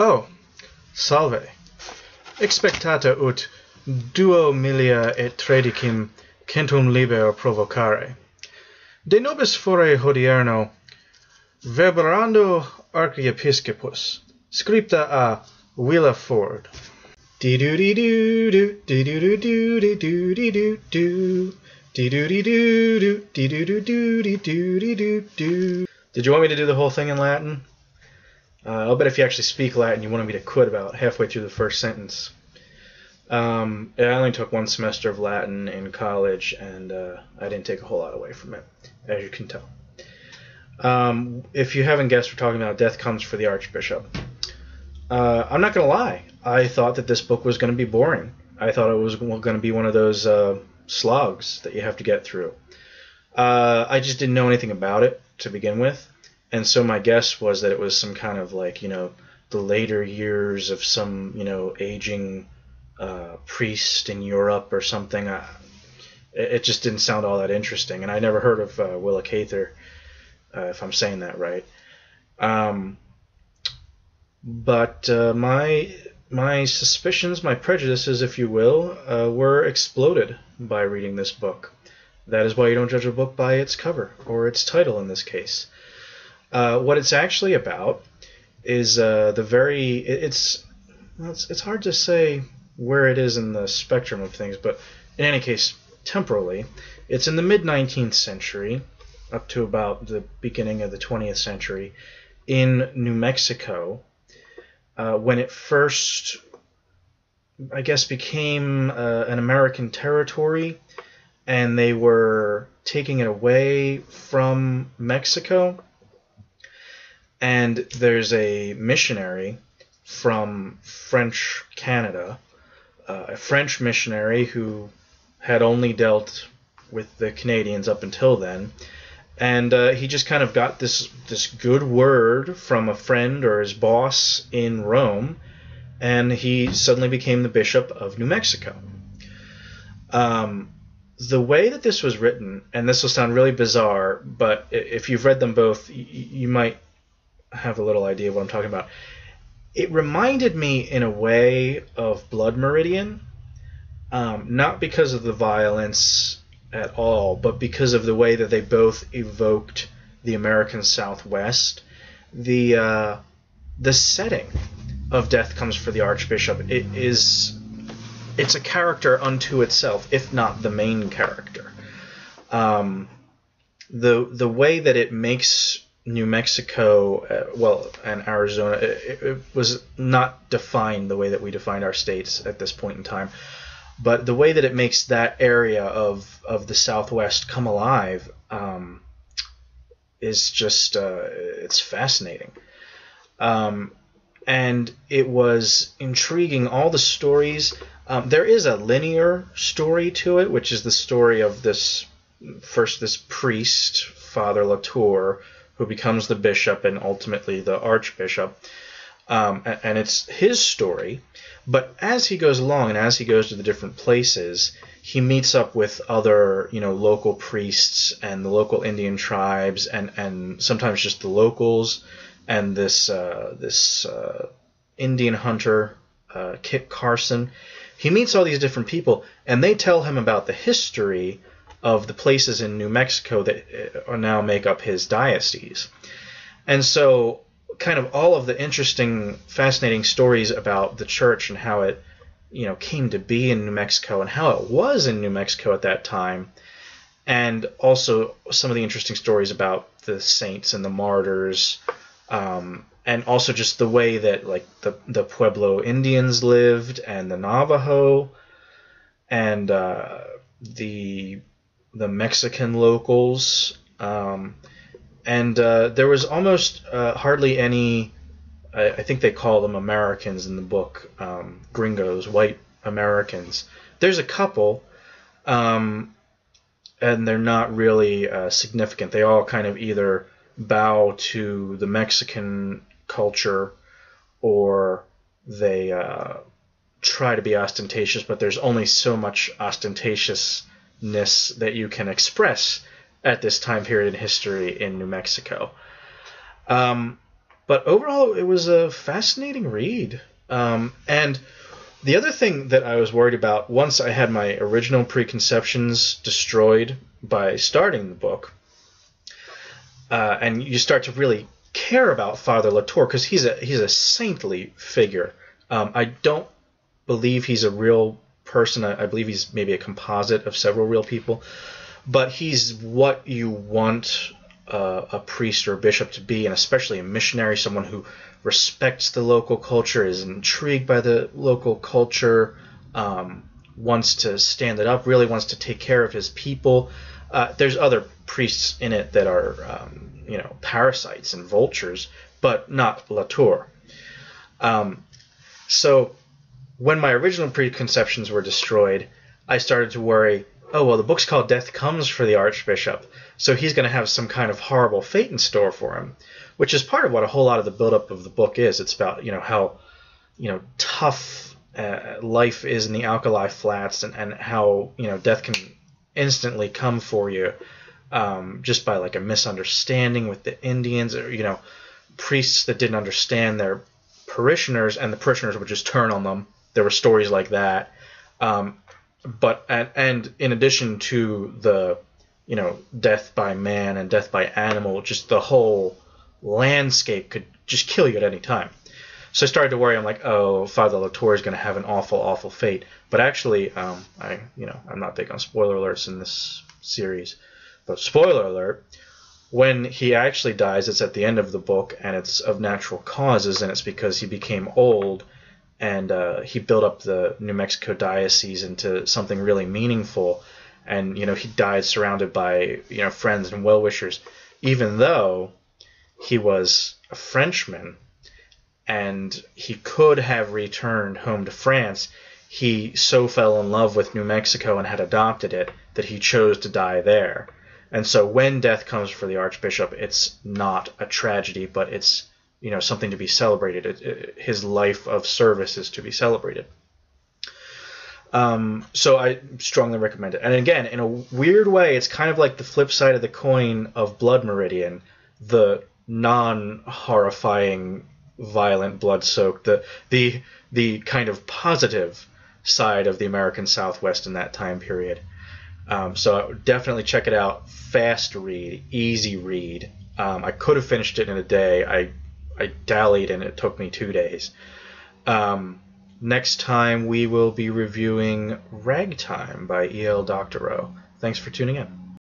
Oh, salve. Expectata ut 2013 centum liber provocare. De nobis fore hodierno, verberando Archiepiscopus, scripta a Willa Ford. Did you want me to do the whole thing in Latin? I'll bet if you actually speak Latin, you wanted me to quit about halfway through the first sentence. I only took one semester of Latin in college, and I didn't take a whole lot away from it, as you can tell. If you haven't guessed, we're talking about Death Comes for the Archbishop. I'm not going to lie. I thought that this book was going to be boring. I thought it was going to be one of those slogs that you have to get through. I just didn't know anything about it to begin with. And so my guess was that it was some kind of like, the later years of some, aging priest in Europe or something. It just didn't sound all that interesting. And I never heard of Willa Cather, if I'm saying that right. But my suspicions, my prejudices, if you will, were exploded by reading this book. That is why you don't judge a book by its cover, or its title in this case. What it's actually about is it's hard to say where it is in the spectrum of things, but in any case, temporally, it's in the mid-19th century, up to about the beginning of the 20th century, in New Mexico, when it first, I guess, became an American territory, and they were taking it away from Mexico. And there's a missionary from French Canada, a French missionary who had only dealt with the Canadians up until then. And he just kind of got this good word from a friend or his boss in Rome, and he suddenly became the Bishop of New Mexico. The way that this was written, and this will sound really bizarre, but if you've read them both, you might have a little idea of what I'm talking about. It reminded me in a way of Blood Meridian, not because of the violence at all, but because of the way that they both evoked the American Southwest. The setting of Death Comes for the Archbishop, it's a character unto itself, if not the main character. The way that it makes New Mexico, and Arizona, it was not defined the way that we defined our states at this point in time, but the way that it makes that area of the Southwest come alive is just it's fascinating. And it was intriguing. All the stories, there is a linear story to it, which is the story of this priest, Father Latour, who becomes the bishop and ultimately the archbishop. And it's his story. But as he goes along and as he goes to the different places, he meets up with other, local priests and the local Indian tribes and sometimes just the locals and this Indian hunter, Kit Carson. He meets all these different people, and they tell him about the history of the places in New Mexico that now make up his diocese. And so kind of all of the interesting, fascinating stories about the church and how it, came to be in New Mexico and how it was in New Mexico at that time, and also some of the interesting stories about the saints and the martyrs, and also just the way that like the Pueblo Indians lived and the Navajo and the Mexican locals, and there was almost hardly any, I think they call them Americans in the book, gringos, white Americans. There's a couple, and they're not really significant. They all kind of either bow to the Mexican culture or they try to be ostentatious, but there's only so much ostentatiousness that you can express at this time period in history in New Mexico. But But overall, it was a fascinating read. And the other thing that I was worried about, once I had my original preconceptions destroyed by starting the book, and you start to really care about Father Latour, because he's a saintly figure. I don't believe he's a real person. I believe he's maybe a composite of several real people. But he's what you want a priest or a bishop to be, and especially a missionary, someone who respects the local culture, is intrigued by the local culture, wants to stand it up, really wants to take care of his people. There's other priests in it that are, parasites and vultures, but not Latour. So when my original preconceptions were destroyed, I started to worry, oh, well, the book's called Death Comes for the Archbishop, so he's going to have some kind of horrible fate in store for him, which is part of what a whole lot of the buildup of the book is. It's about, how, tough life is in the Alkali Flats, and how, death can instantly come for you just by, like, a misunderstanding with the Indians, or, priests that didn't understand their parishioners, and the parishioners would just turn on them. There were stories like that. But in addition to the, death by man and death by animal, just the whole landscape could just kill you at any time. So I started to worry. I'm like, oh, Father Latour is going to have an awful, awful fate. But actually, I'm not big on spoiler alerts in this series. But spoiler alert, when he actually dies, it's at the end of the book, and it's of natural causes, and it's because he became old, and he built up the New Mexico diocese into something really meaningful. And, he died surrounded by, friends and well-wishers, even though he was a Frenchman and he could have returned home to France. He so fell in love with New Mexico and had adopted it that he chose to die there. And so when death comes for the Archbishop, it's not a tragedy, but it's, something to be celebrated. His life of service is to be celebrated. So I strongly recommend it. And again, in a weird way, it's kind of like the flip side of the coin of Blood Meridian, the non-horrifying, violent, blood-soaked, the kind of positive side of the American Southwest in that time period. So definitely check it out. Fast read, easy read. I could have finished it in a day. I dallied, and it took me 2 days. Next time we will be reviewing Ragtime by E.L. Doctorow. Thanks for tuning in.